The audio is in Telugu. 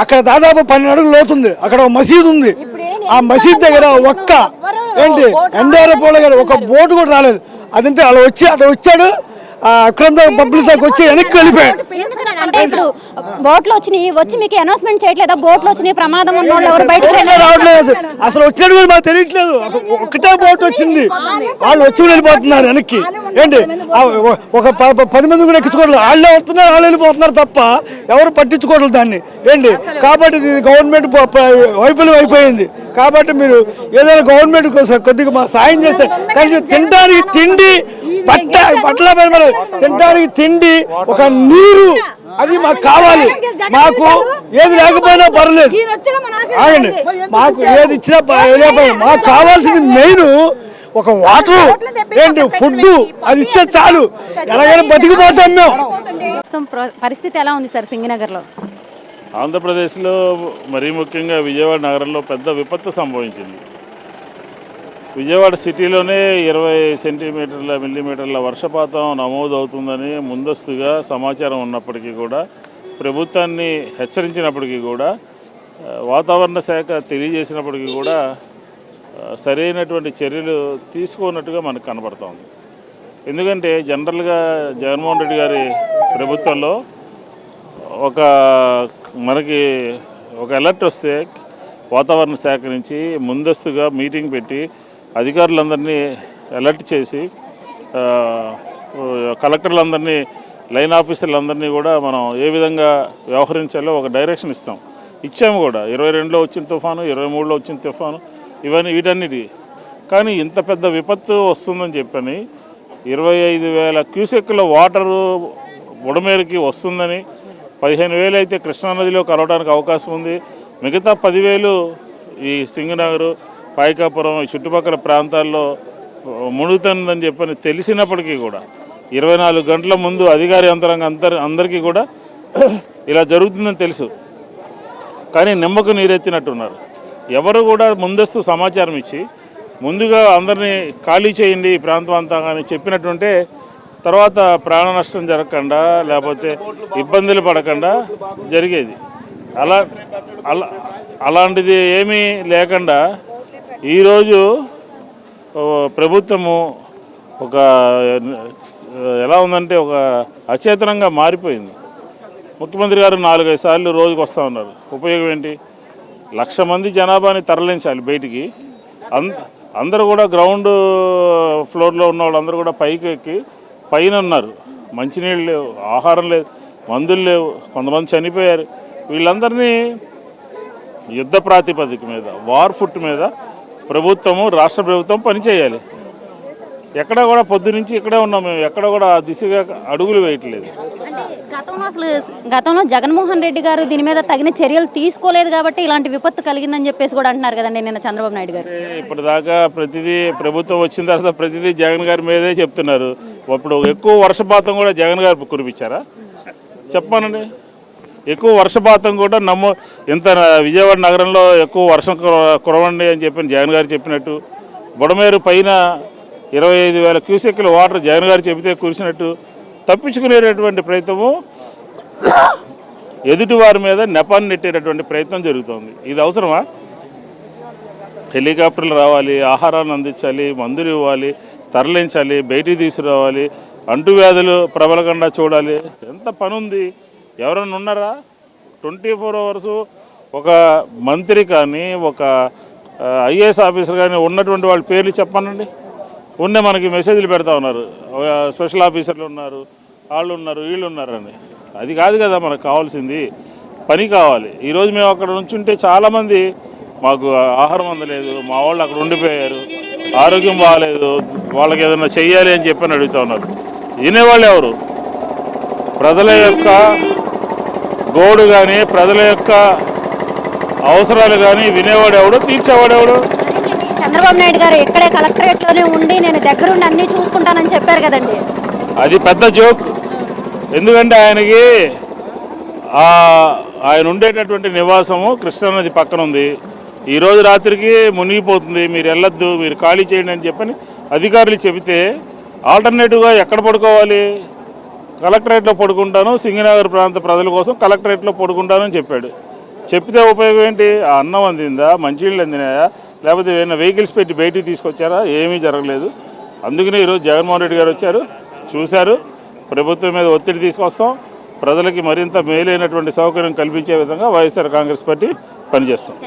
అక్కడ దాదాపు 12 అడుగులు లోతుంది. అక్కడ ఒక మసీదు ఉంది. ఆ మసీద్ దగ్గర ఎన్డీఆర్ఎఫ్ గారు ఒక బోటు కూడా రాలేదు. అదంటే అలా వచ్చాడు అక్రమ పబ్లిక్ దాకా వచ్చి వెనక్కి వెళ్ళిపోయాడు. అంటే ఇప్పుడు బోట్లు వచ్చి మీకు అనౌన్స్మెంట్ చేయట్లేదా? బోట్లు వచ్చినాయి, ప్రమాదం ఉన్న వాళ్ళు ఎవరు బయటకు రావట్లేదు. అసలు వచ్చినట్టు కూడా మాకు తెలియట్లేదు. అసలు ఒకటే బోట్ వచ్చింది, వాళ్ళు వచ్చి వెళ్ళిపోతున్నారు వెనక్కి. ఒక 10 మంది కూడా ఎక్కించుకోవట్లేదు. వాళ్ళే వస్తున్నారు, వాళ్ళు వెళ్ళిపోతున్నారు తప్ప ఎవరు పట్టించుకోవట్లేదు దాన్ని. కాబట్టి ఇది గవర్నమెంట్ వైఫల్యం అయిపోయింది. కాబట్టి మీరు ఏదైనా గవర్నమెంట్ కొద్దిగా మా సాయం చేస్తే కనీసం తినడానికి తిండి, తినడానికి తిండి, ఒక నీరు అది మాకు కావాలి. మాకు ఏది లేకపోయినా పర్లేదు, ఆగండి. మాకు ఏది ఇచ్చినా మాకు కావాల్సింది మెయిన్ ఒక వాటర్, ఫుడ్, అది ఇస్తే చాలు. ఎలాగైనా బతికిపోతాం మేము. పరిస్థితి ఎలా ఉంది సార్ సింగనగర్లో? ఆంధ్రప్రదేశ్లో మరీ ముఖ్యంగా విజయవాడ నగరంలో పెద్ద విపత్తు సంభవించింది. విజయవాడ సిటీలోనే 20 మిల్లీమీటర్ల వర్షపాతం నమోదవుతుందని ముందస్తుగా సమాచారం ఉన్నప్పటికీ కూడా, ప్రభుత్వాన్ని హెచ్చరించినప్పటికీ కూడా, వాతావరణ శాఖ తెలియజేసినప్పటికీ కూడా సరైనటువంటి చర్యలు తీసుకోనట్టుగా మనకు కనబడుతోంది. ఎందుకంటే జనరల్గా జగన్మోహన్ రెడ్డి గారి ప్రభుత్వంలో మనకి ఒక అలర్ట్ వస్తే వాతావరణ శాఖ నుంచి ముందస్తుగా మీటింగ్ పెట్టి అధికారులందరినీ అలర్ట్ చేసి కలెక్టర్లందరినీ, లైన్ ఆఫీసర్లందరినీ కూడా మనం ఏ విధంగా వ్యవహరించాలో ఒక డైరెక్షన్ ఇచ్చాము కూడా. 22లో వచ్చిన తుఫాను, 23లో వచ్చిన తుఫాను, వీటన్నిటి. కానీ ఇంత పెద్ద విపత్తు వస్తుందని చెప్పని 25,000 క్యూసెక్కుల వాటరు బుడమేరుకి వస్తుందని, 15,000 అయితే కృష్ణానదిలో కలవడానికి అవకాశం ఉంది. మిగతా 10,000 ఈ సింగనగర్, పాయకాపురం, ఈ చుట్టుపక్కల ప్రాంతాల్లో మునుగుతుందని చెప్పని తెలిసినప్పటికీ కూడా 24 గంటల ముందు అధికార యంత్రాంగం అందరికీ కూడా ఇలా జరుగుతుందని తెలుసు. కానీ నిమ్మకు నీరెత్తినట్టున్నారు. ఎవరు కూడా ముందస్తు సమాచారం ఇచ్చి ముందుగా అందరినీ ఖాళీ చేయండి ఈ ప్రాంతం అంతా అని చెప్పినట్టుంటే తర్వాత ప్రాణ నష్టం జరగకుండా, లేకపోతే ఇబ్బందులు పడకుండా జరిగేది. అలాంటిది ఏమీ లేకుండా ఈరోజు ప్రభుత్వము ఎలా ఉందంటే ఒక అచేతనంగా మారిపోయింది. ముఖ్యమంత్రి గారు 4-5 సార్లు రోజుకు వస్తూ ఉన్నారు. ఉపయోగం ఏంటి? 1,00,000 మంది జనాభాని తరలించాలి బయటికి. అందరూ కూడా గ్రౌండ్ ఫ్లోర్లో ఉన్న వాళ్ళందరూ కూడా పైకి ఎక్కి పైన ఉన్నారు. మంచినీళ్ళు లేవు, ఆహారం లేదు, మందులు లేవు, కొంతమంది చనిపోయారు. వీళ్ళందరినీ యుద్ధ ప్రాతిపదిక మీద, వార్ ఫుట్ మీద రాష్ట్ర ప్రభుత్వం పనిచేయాలి. ఎక్కడ కూడా పొద్దునుంచి ఇక్కడే ఉన్నాం మేము. ఎక్కడ కూడా ఆ దిశగా అడుగులు వేయట్లేదు. గతంలో జగన్మోహన్ రెడ్డి గారు దీని మీద తగిన చర్యలు తీసుకోలేదు కాబట్టి ఇలాంటి విపత్తు కలిగిందని చెప్పేసి కూడా అంటున్నారు కదండి నిన్న చంద్రబాబు నాయుడు గారు. ఇప్పటిదాకా ప్రతిదీ ప్రభుత్వం వచ్చిన తర్వాత ప్రతిదీ జగన్ గారి మీదే చెప్తున్నారు. ఇప్పుడు ఎక్కువ వర్షపాతం కూడా జగన్ గారు కురిపించారా? చెప్పానండి. ఎక్కువ వర్షపాతం కూడా ఇంత విజయవాడ నగరంలో ఎక్కువ వర్షం కురవండి అని చెప్పి జగన్ గారు చెప్పినట్టు, బుడమేరు పైన 25,000 క్యూసెక్కుల వాటర్ జగన్ గారు చెబితే కురిసినట్టు తప్పించుకునేటటువంటి ప్రయత్నము, ఎదుటి వారి మీద నెపాన్ని నెట్టేటటువంటి ప్రయత్నం జరుగుతుంది. ఇది అవసరమా? హెలికాప్టర్లు రావాలి, ఆహారాన్ని అందించాలి, మందులు ఇవ్వాలి, తరలించాలి, బయటికి తీసుకురావాలి, అంటువ్యాధులు ప్రబలకుండా చూడాలి. ఎంత పని ఉంది? ఎవరైనా ఉన్నారా? 24 అవర్స్ ఒక మంత్రి కానీ, ఒక ఐఏఎస్ ఆఫీసర్ కానీ ఉన్నటువంటి వాళ్ళ పేర్లు చెప్పానండి. మనకి మెసేజ్లు పెడతా ఉన్నారు, స్పెషల్ ఆఫీసర్లు ఉన్నారు, వాళ్ళు ఉన్నారు, వీళ్ళు ఉన్నారని. అది కాదు కదా మనకు కావాల్సింది. పని కావాలి. ఈరోజు మేము అక్కడ నుంచుంటే చాలామంది మాకు ఆహారం అందలేదు, మా వాళ్ళు అక్కడ ఉండిపోయారు, ఆరోగ్యం బాగాలేదు, వాళ్ళకి ఏదైనా చెయ్యాలి అని చెప్పని అడుగుతూ ఉన్నారు. వినేవాళ్ళు ఎవరు? ప్రజల యొక్క గోడు కానీ, ప్రజల యొక్క అవసరాలు కానీ వినేవాడు ఎవడు, తీర్చేవాడు ఎవడు? చంద్రబాబు నాయుడు గారు ఇక్కడే కలెక్టరేట్లోనే ఉండి నేను దగ్గరుండి అన్నీ చూసుకుంటానని చెప్పారు కదండి. అది పెద్ద జోక్. ఎందుకంటే ఆయన ఉండేటటువంటి నివాసము కృష్ణానది పక్కన ఉంది. ఈరోజు రాత్రికి మునిగిపోతుంది, మీరు వెళ్ళొద్దు, మీరు ఖాళీ చేయండి అని చెప్పని అధికారులు చెబితే ఆల్టర్నేటివ్గా ఎక్కడ పడుకోవాలి? కలెక్టరేట్లో పడుకుంటాను, సింగనగర్ ప్రాంత ప్రజల కోసం కలెక్టరేట్లో పడుకుంటానని చెప్పాడు. చెప్తే ఉపయోగం ఏంటి? ఆ అన్నం అందిందా, మంచినీళ్ళు అందినాయా, లేకపోతే ఏమైనా వెహికల్స్ పెట్టి బయటికి తీసుకొచ్చారా? ఏమీ జరగలేదు. అందుకనే ఈరోజు జగన్మోహన్ రెడ్డి గారు వచ్చారు, చూశారు, ప్రభుత్వం మీద ఒత్తిడి తీసుకొస్తాం, ప్రజలకి మరింత మేలైనటువంటి సౌకర్యం కల్పించే విధంగా వైఎస్ఆర్ కాంగ్రెస్ పార్టీ పనిచేస్తాం.